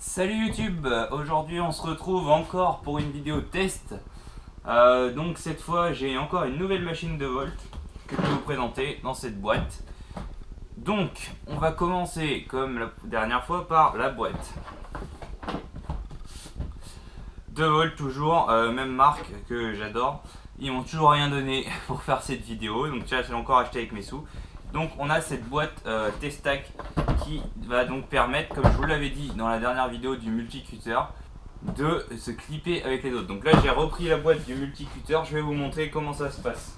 Salut YouTube, aujourd'hui on se retrouve encore pour une vidéo test. Donc cette fois j'ai encore une nouvelle machine de Volt que je vais vous présenter dans cette boîte. Donc on va commencer comme la dernière fois par la boîte. De Volt toujours, même marque que j'adore. Ils m'ont toujours rien donné pour faire cette vidéo, donc ça j'ai encore acheté avec mes sous. Donc on a cette boîte Testac qui va donc permettre, comme je vous l'avais dit dans la dernière vidéo du multicutter, de se clipper avec les autres. Donc là j'ai repris la boîte du multicutter, je vais vous montrer comment ça se passe.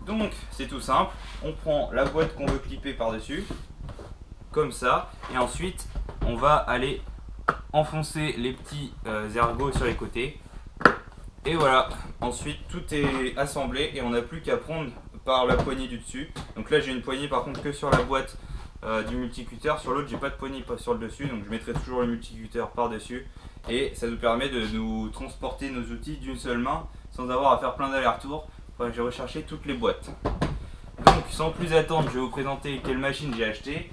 Donc c'est tout simple, on prend la boîte qu'on veut clipper par dessus, comme ça, et ensuite on va aller enfoncer les petits ergots sur les côtés. Et voilà, ensuite tout est assemblé et on n'a plus qu'à prendre par la poignée du dessus. Donc là j'ai une poignée par contre que sur la boîte du multicutter, sur l'autre j'ai pas de poignée pas sur le dessus, donc je mettrai toujours le multicutter par dessus. Et ça nous permet de nous transporter nos outils d'une seule main sans avoir à faire plein d'allers-retours. Enfin, j'ai recherché toutes les boîtes. Donc sans plus attendre, je vais vous présenter quelle machine j'ai acheté.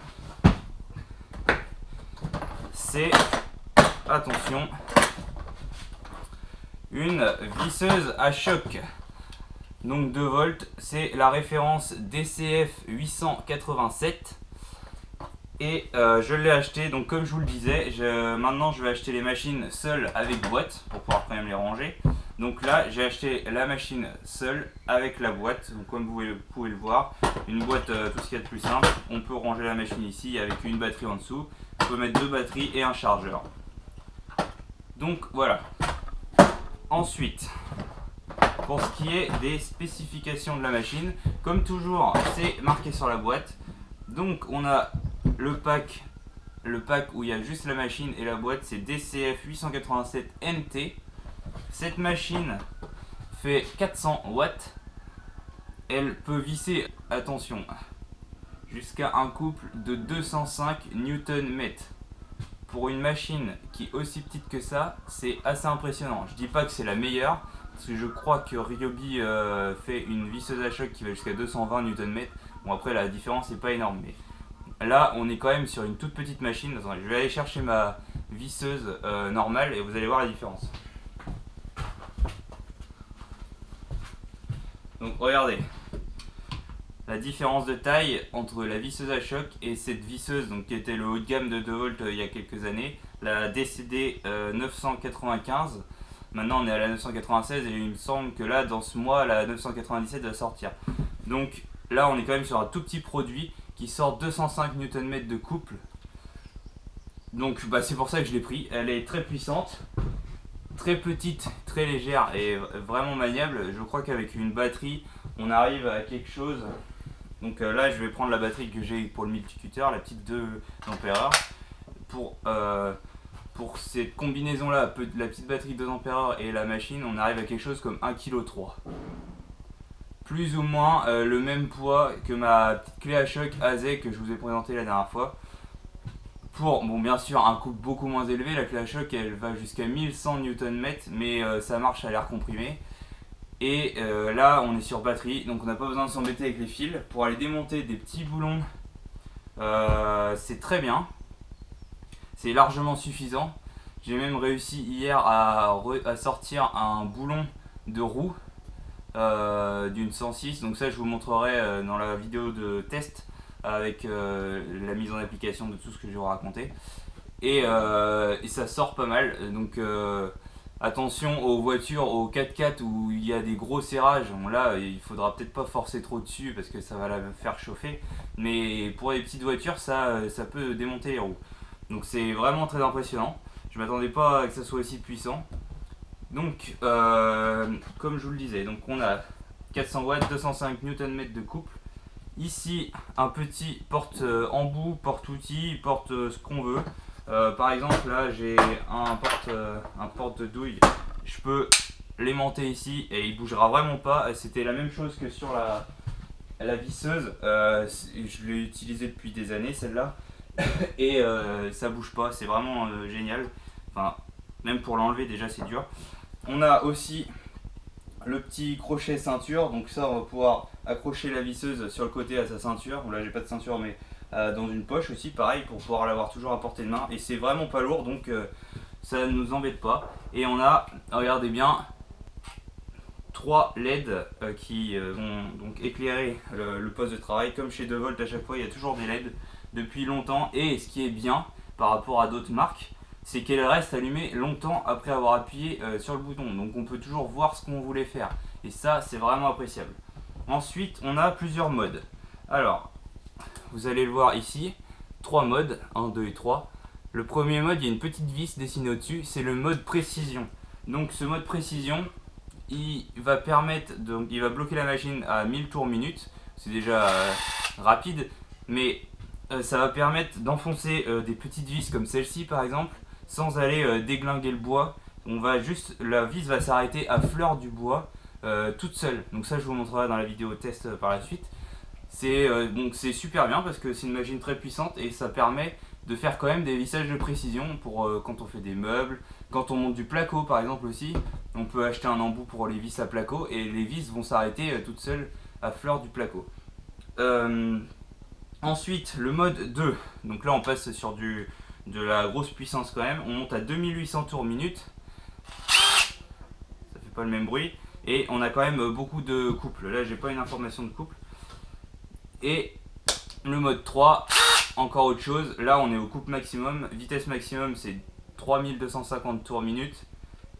C'est, attention, une visseuse à choc. Donc 2 volts, c'est la référence DCF 887. Et je l'ai acheté, donc comme je vous le disais, maintenant je vais acheter les machines seules avec boîte pour pouvoir quand même les ranger. Donc là j'ai acheté la machine seule avec la boîte, donc comme vous pouvez le voir, une boîte tout ce qu'il y a de plus simple. On peut ranger la machine ici avec une batterie en dessous, on peut mettre 2 batteries et un chargeur. Donc voilà. Ensuite, pour ce qui est des spécifications de la machine, comme toujours c'est marqué sur la boîte. Donc on a le pack où il y a juste la machine et la boîte, c'est DCF 887 NT. Cette machine fait 400 watts. Elle peut visser, attention, jusqu'à un couple de 205 Nm. Pour une machine qui est aussi petite que ça, c'est assez impressionnant. Je dis pas que c'est la meilleure, parce que je crois que Ryobi fait une visseuse à choc qui va jusqu'à 220 Nm. Bon, après la différence n'est pas énorme, mais là on est quand même sur une toute petite machine. Attendez, je vais aller chercher ma visseuse normale et vous allez voir la différence. Donc regardez la différence de taille entre la visseuse à choc et cette visseuse donc, qui était le haut de gamme de 2 volts il y a quelques années, la DCD 995. Maintenant on est à la 996 et il me semble que là dans ce mois la 997 va sortir. Donc là on est quand même sur un tout petit produit qui sort 205 Nm de couple. Donc bah, c'est pour ça que je l'ai pris. Elle est très puissante, très petite, très légère et vraiment maniable. Je crois qu'avec une batterie on arrive à quelque chose. Donc là je vais prendre la batterie que j'ai pour le multicutter, la petite 2 ampères. Pour cette combinaison là, la petite batterie 2 ampères et la machine, on arrive à quelque chose comme 1,3 kg. Plus ou moins le même poids que ma petite clé à choc AZ que je vous ai présenté la dernière fois. Pour, bon, bien sûr, un couple beaucoup moins élevé, la clé à choc elle va jusqu'à 1100 Nm, mais ça marche à l'air comprimé. Et là on est sur batterie, donc on n'a pas besoin de s'embêter avec les fils. Pour aller démonter des petits boulons, c'est très bien, c'est largement suffisant. J'ai même réussi hier à sortir un boulon de roue d'une 106, donc ça je vous montrerai dans la vidéo de test avec la mise en application de tout ce que je vais vous raconter. Et ça sort pas mal, donc attention aux voitures, aux 4x4 où il y a des gros serrages. Bon, là il faudra peut-être pas forcer trop dessus parce que ça va la faire chauffer, mais pour les petites voitures ça peut démonter les roues. Donc c'est vraiment très impressionnant. Je m'attendais pas à que ça soit aussi puissant. Donc comme je vous le disais, donc on a 400 watts, 205 Nm de couple. Ici un petit porte-embout, porte-outil, porte ce qu'on veut. Par exemple là j'ai un porte douille, je peux l'aimanter ici et il bougera vraiment pas. C'était la même chose que sur la visseuse, je l'ai utilisée depuis des années celle-là et ça bouge pas, c'est vraiment génial. Enfin, même pour l'enlever déjà c'est dur. On a aussi le petit crochet ceinture, donc ça on va pouvoir accrocher la visseuse sur le côté à sa ceinture. Bon, là j'ai pas de ceinture mais dans une poche aussi, pareil, pour pouvoir l'avoir toujours à portée de main. Et c'est vraiment pas lourd, donc ça ne nous embête pas. Et on a, regardez bien, 3 LED qui vont donc éclairer le poste de travail. Comme chez DeWalt, à chaque fois il y a toujours des LED depuis longtemps. Et ce qui est bien par rapport à d'autres marques, c'est qu'elle reste allumée longtemps après avoir appuyé sur le bouton. Donc on peut toujours voir ce qu'on voulait faire. Et ça, c'est vraiment appréciable. Ensuite, on a plusieurs modes. Alors, vous allez le voir ici, 3 modes, 1, 2 et 3. Le premier mode, il y a une petite vis dessinée au-dessus, c'est le mode précision. Donc ce mode précision, il va permettre, donc il va bloquer la machine à 1000 tours minute. C'est déjà rapide, mais ça va permettre d'enfoncer des petites vis comme celle-ci par exemple, sans aller déglinguer le bois. La vis va s'arrêter à fleur du bois toute seule. Donc ça, je vous montrerai dans la vidéo test par la suite. Donc c'est super bien parce que c'est une machine très puissante et ça permet de faire quand même des vissages de précision pour quand on fait des meubles, quand on monte du placo par exemple aussi. On peut acheter un embout pour les vis à placo et les vis vont s'arrêter toutes seules à fleur du placo. Ensuite, le mode 2. Donc là, on passe sur de la grosse puissance quand même. On monte à 2800 tours minute. Ça fait pas le même bruit. Et on a quand même beaucoup de couple. Là, j'ai pas une information de couple. Et le mode 3, encore autre chose. Là, on est au couple maximum. Vitesse maximum, c'est 3250 tours minute.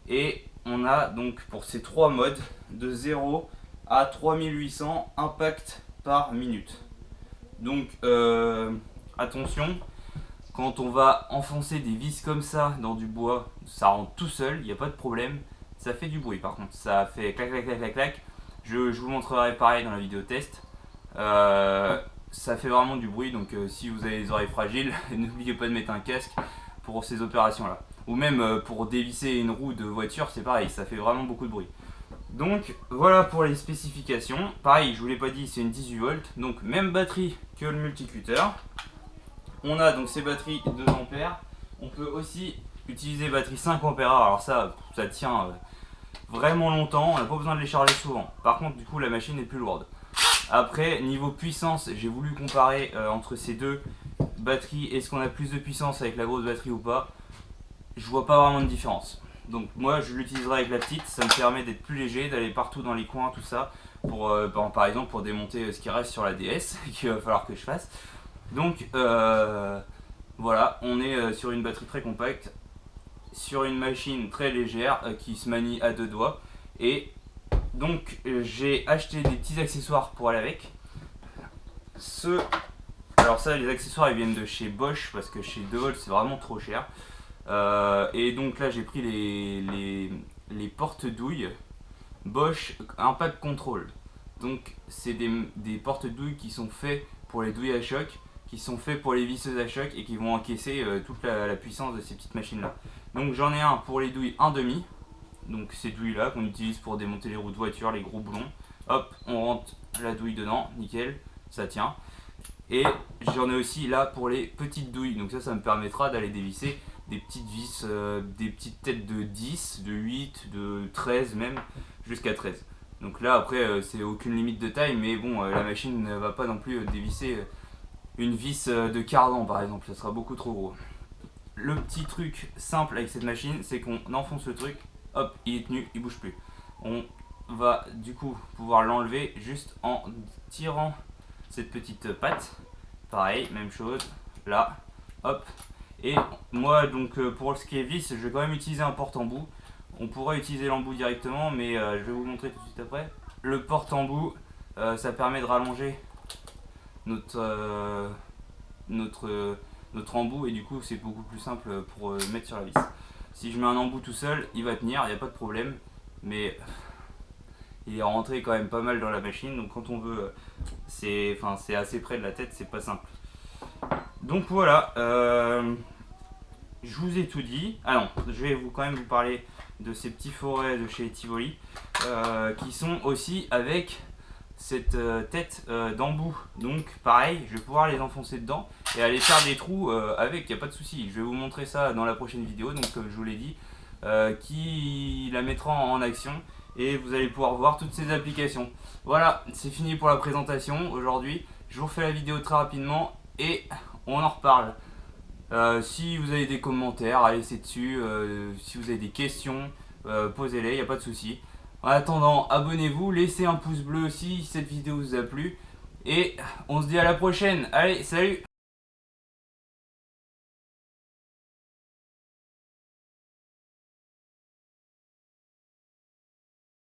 Et on a donc pour ces 3 modes de 0 à 3800 impacts par minute. Donc attention, quand on va enfoncer des vis comme ça dans du bois, ça rentre tout seul, il n'y a pas de problème. Ça fait du bruit par contre, ça fait clac clac clac clac clac. Je vous montrerai pareil dans la vidéo test. Ça fait vraiment du bruit, donc si vous avez les oreilles fragiles, n'oubliez pas de mettre un casque pour ces opérations là. Ou même pour dévisser une roue de voiture, c'est pareil, ça fait vraiment beaucoup de bruit. Donc voilà pour les spécifications. Pareil, je vous l'ai pas dit, c'est une 18 volts, donc même batterie que le multicutter. On a donc ces batteries 2 ampères. On peut aussi utiliser batterie 5 ampères. Alors ça tient vraiment longtemps, on n'a pas besoin de les charger souvent. Par contre, du coup, la machine est plus lourde. Après, niveau puissance, j'ai voulu comparer entre ces deux batteries. Est-ce qu'on a plus de puissance avec la grosse batterie ou pas? Je vois pas vraiment de différence. Donc moi, je l'utiliserai avec la petite. Ça me permet d'être plus léger, d'aller partout dans les coins, tout ça. Pour, par exemple, pour démonter ce qui reste sur la DS, qu'il va falloir que je fasse. Donc voilà, on est sur une batterie très compacte, sur une machine très légère qui se manie à 2 doigts. Et donc j'ai acheté des petits accessoires pour aller avec. Alors ça, les accessoires ils viennent de chez Bosch parce que chez DeWalt c'est vraiment trop cher. Et donc là j'ai pris les porte-douilles Bosch Impact Control. Donc c'est des porte-douilles qui sont faits pour les douilles à choc, qui sont faits pour les visseuses à choc et qui vont encaisser toute la puissance de ces petites machines là. Donc j'en ai un pour les douilles 1,5. Donc ces douilles là qu'on utilise pour démonter les roues de voiture, les gros boulons. Hop, on rentre la douille dedans, nickel, ça tient. Et j'en ai aussi là pour les petites douilles. Donc ça me permettra d'aller dévisser des petites vis, des petites têtes de 10, de 8, de 13 même, jusqu'à 13. Donc là après c'est aucune limite de taille, mais bon la machine ne va pas non plus dévisser une vis de cardan par exemple, ça sera beaucoup trop gros. Le petit truc simple avec cette machine, c'est qu'on enfonce le truc, hop, il est tenu, il bouge plus. On va du coup pouvoir l'enlever juste en tirant cette petite patte. Pareil, même chose, là, hop. Et moi donc pour ce qui est vis, je vais quand même utiliser un porte-embout. On pourrait utiliser l'embout directement, mais je vais vous montrer tout de suite après. Le porte-embout, ça permet de rallonger notre embout et du coup c'est beaucoup plus simple pour mettre sur la vis. Si je mets un embout tout seul, il va tenir, il n'y a pas de problème, mais il est rentré quand même pas mal dans la machine, donc quand on veut, c'est assez près de la tête, c'est pas simple. Donc voilà, je vous ai tout dit. Ah non, je vais quand même vous parler de ces petits forets de chez Tivoli qui sont aussi avec cette tête d'embout. Donc pareil, je vais pouvoir les enfoncer dedans et aller faire des trous avec, il n'y a pas de souci. Je vais vous montrer ça dans la prochaine vidéo, donc comme je vous l'ai dit, qui la mettra en action et vous allez pouvoir voir toutes ces applications. Voilà, c'est fini pour la présentation aujourd'hui. Je vous refais la vidéo très rapidement et on en reparle. Si vous avez des commentaires, laissez dessus. Si vous avez des questions, posez-les, il n'y a pas de souci. En attendant, abonnez-vous, laissez un pouce bleu si cette vidéo vous a plu. Et on se dit à la prochaine. Allez, salut!